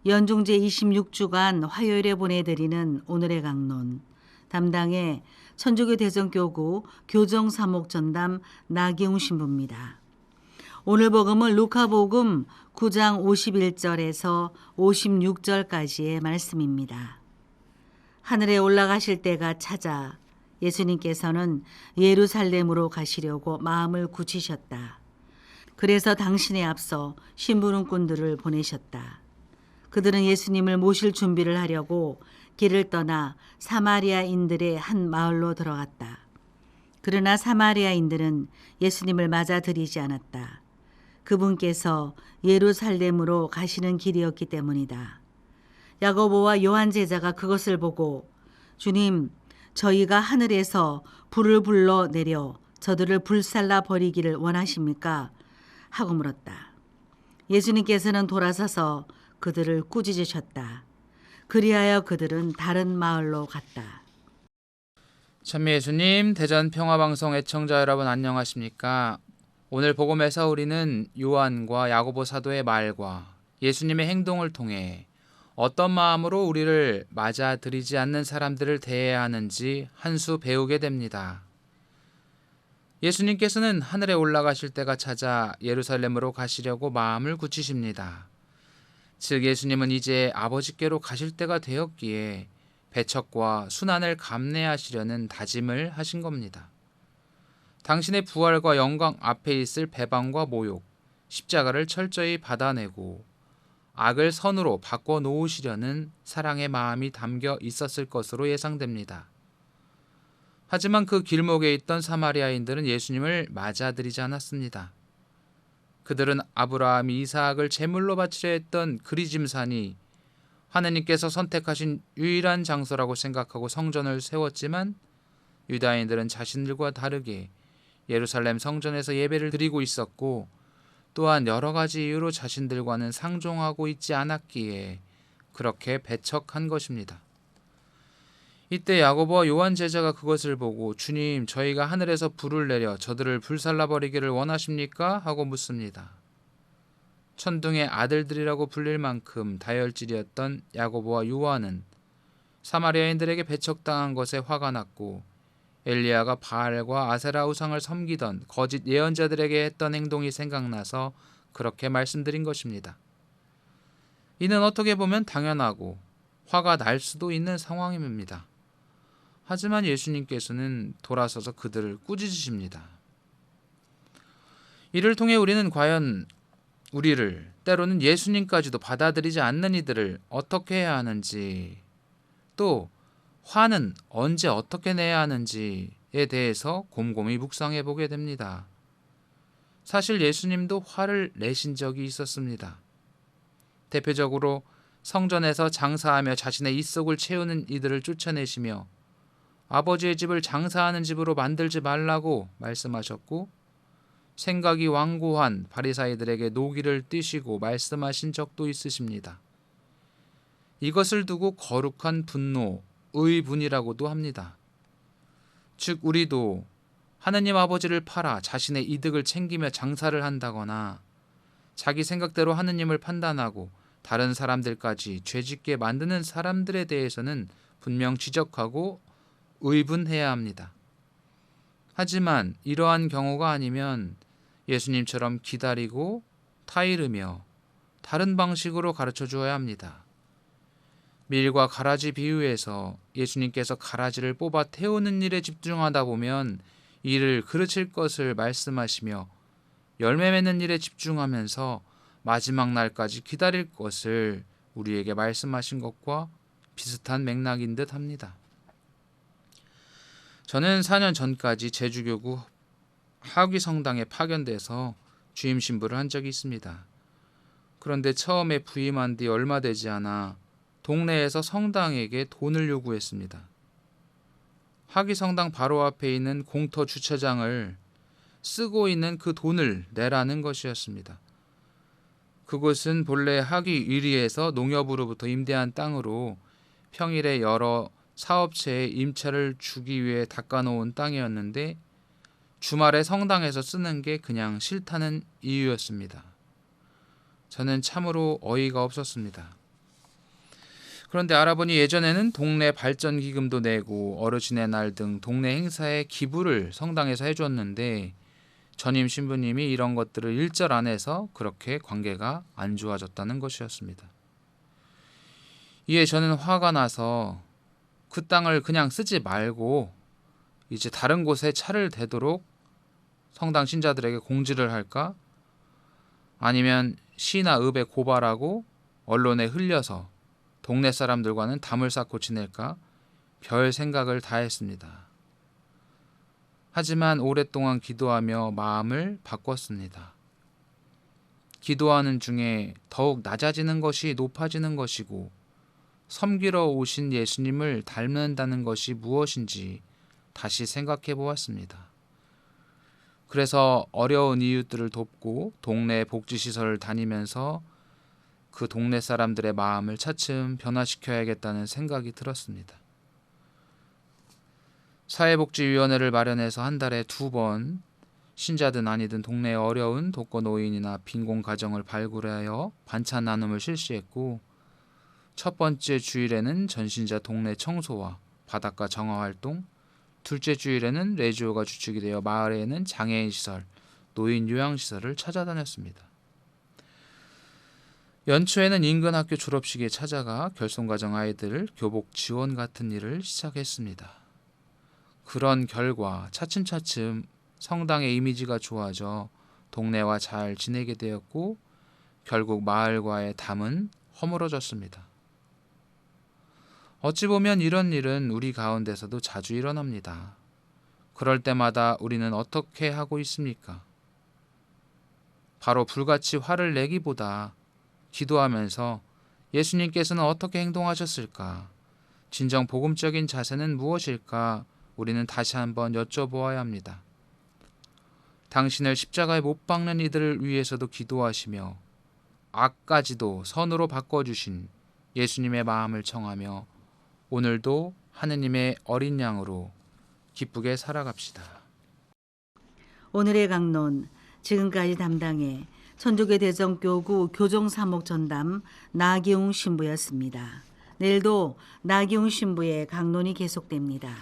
연중 제26주간 화요일에 보내드리는 오늘의 강론. 담당의 천주교 대전교구 교정사목전담 나기웅 신부입니다. 오늘 복음은 루카복음 9장 51절에서 56절까지의 말씀입니다. 하늘에 올라가실 때가 찾아 예수님께서는 예루살렘으로 가시려고 마음을 굳히셨다. 그래서 당신에 앞서 심부름꾼들을 보내셨다. 그들은 예수님을 모실 준비를 하려고 길을 떠나 사마리아인들의 한 마을로 들어갔다. 그러나 사마리아인들은 예수님을 맞아들이지 않았다. 그분께서 예루살렘으로 가시는 길이었기 때문이다. 야고보와 요한 제자가 그것을 보고 주님, 저희가 하늘에서 불을 불러 내려 저들을 불살라 버리기를 원하십니까? 하고 물었다. 예수님께서는 돌아서서 그들을 꾸짖으셨다. 그리하여 그들은 다른 마을로 갔다. 찬미 예수님, 대전 평화방송 애청자 여러분 안녕하십니까? 오늘 복음에서 우리는 요한과 야고보 사도의 말과 예수님의 행동을 통해 어떤 마음으로 우리를 맞아들이지 않는 사람들을 대해야 하는지 한 수 배우게 됩니다. 예수님께서는 하늘에 올라가실 때가 찾아 예루살렘으로 가시려고 마음을 굳히십니다. 즉 예수님은 이제 아버지께로 가실 때가 되었기에 배척과 순환을 감내하시려는 다짐을 하신 겁니다. 당신의 부활과 영광 앞에 있을 배반과 모욕, 십자가를 철저히 받아내고 악을 선으로 바꿔놓으시려는 사랑의 마음이 담겨 있었을 것으로 예상됩니다. 하지만 그 길목에 있던 사마리아인들은 예수님을 맞아들이지 않았습니다. 그들은 아브라함이 이삭을 제물로 바치려 했던 그리짐산이 하느님께서 선택하신 유일한 장소라고 생각하고 성전을 세웠지만 유다인들은 자신들과 다르게 예루살렘 성전에서 예배를 드리고 있었고 또한 여러 가지 이유로 자신들과는 상종하고 있지 않았기에 그렇게 배척한 것입니다. 이때 야고보와 요한 제자가 그것을 보고 주님, 저희가 하늘에서 불을 내려 저들을 불살라 버리기를 원하십니까? 하고 묻습니다. 천둥의 아들들이라고 불릴 만큼 다혈질이었던 야고보와 요한은 사마리아인들에게 배척당한 것에 화가 났고 엘리야가 바알과 아세라 우상을 섬기던 거짓 예언자들에게 했던 행동이 생각나서 그렇게 말씀드린 것입니다. 이는 어떻게 보면 당연하고 화가 날 수도 있는 상황입니다. 하지만 예수님께서는 돌아서서 그들을 꾸짖으십니다. 이를 통해 우리는 과연 우리를 때로는 예수님까지도 받아들이지 않는 이들을 어떻게 해야 하는지, 또 화는 언제 어떻게 내야 하는지에 대해서 곰곰이 묵상해 보게 됩니다. 사실 예수님도 화를 내신 적이 있었습니다. 대표적으로 성전에서 장사하며 자신의 입속을 채우는 이들을 쫓아내시며 아버지의 집을 장사하는 집으로 만들지 말라고 말씀하셨고 생각이 완고한 바리사이들에게 노기를 띠시고 말씀하신 적도 있으십니다. 이것을 두고 거룩한 분노, 의분이라고도 합니다. 즉 우리도 하느님 아버지를 팔아 자신의 이득을 챙기며 장사를 한다거나 자기 생각대로 하느님을 판단하고 다른 사람들까지 죄짓게 만드는 사람들에 대해서는 분명 지적하고 의분해야 합니다. 하지만 이러한 경우가 아니면 예수님처럼 기다리고 타이르며 다른 방식으로 가르쳐 주어야 합니다. 밀과 가라지 비유에서 예수님께서 가라지를 뽑아 태우는 일에 집중하다 보면 이를 그르칠 것을 말씀하시며 열매 맺는 일에 집중하면서 마지막 날까지 기다릴 것을 우리에게 말씀하신 것과 비슷한 맥락인 듯 합니다. 저는 4년 전까지 제주교구 하귀성당에 파견돼서 주임 신부를 한 적이 있습니다. 그런데 처음에 부임한 뒤 얼마 되지 않아 동네에서 성당에게 돈을 요구했습니다. 하귀성당 바로 앞에 있는 공터 주차장을 쓰고 있는 그 돈을 내라는 것이었습니다. 그곳은 본래 하귀 위리에서 농협으로부터 임대한 땅으로 평일에 여러 사업체에 임차를 주기 위해 닦아놓은 땅이었는데 주말에 성당에서 쓰는 게 그냥 싫다는 이유였습니다. 저는 참으로 어이가 없었습니다. 그런데 알아보니 예전에는 동네 발전 기금도 내고 어르신의 날 등 동네 행사에 기부를 성당에서 해줬는데 전임 신부님이 이런 것들을 일절 안 해서 그렇게 관계가 안 좋아졌다는 것이었습니다. 이에 저는 화가 나서 그 땅을 그냥 쓰지 말고 이제 다른 곳에 차를 대도록 성당 신자들에게 공지를 할까? 아니면 시나 읍에 고발하고 언론에 흘려서 동네 사람들과는 담을 쌓고 지낼까? 별 생각을 다 했습니다. 하지만 오랫동안 기도하며 마음을 바꿨습니다. 기도하는 중에 더욱 낮아지는 것이 높아지는 것이고 섬기러 오신 예수님을 닮는다는 것이 무엇인지 다시 생각해 보았습니다. 그래서 어려운 이웃들을 돕고 동네 복지시설을 다니면서 그 동네 사람들의 마음을 차츰 변화시켜야겠다는 생각이 들었습니다. 사회복지위원회를 마련해서 한 달에 2번 신자든 아니든 동네에 어려운 독거노인이나 빈곤가정을 발굴하여 반찬 나눔을 실시했고 첫 번째 주일에는 전신자 동네 청소와 바닷가 정화활동, 둘째 주일에는 레지오가 주축이 되어 마을에는 장애인 시설, 노인 요양시설을 찾아다녔습니다. 연초에는 인근 학교 졸업식에 찾아가 결손가정 아이들 교복 지원 같은 일을 시작했습니다. 그런 결과 차츰차츰 성당의 이미지가 좋아져 동네와 잘 지내게 되었고 결국 마을과의 담은 허물어졌습니다. 어찌 보면 이런 일은 우리 가운데서도 자주 일어납니다. 그럴 때마다 우리는 어떻게 하고 있습니까? 바로 불같이 화를 내기보다 기도하면서 예수님께서는 어떻게 행동하셨을까? 진정 복음적인 자세는 무엇일까? 우리는 다시 한번 여쭤보아야 합니다. 당신을 십자가에 못 박는 이들을 위해서도 기도하시며 악까지도 선으로 바꿔주신 예수님의 마음을 청하며 오늘도 하느님의 어린 양으로 기쁘게 살아갑시다. 오늘의 강론 지금까지 담당해 천주교 대전교구 교정사목 전담 나기웅 신부였습니다. 내일도 나기웅 신부의 강론이 계속됩니다.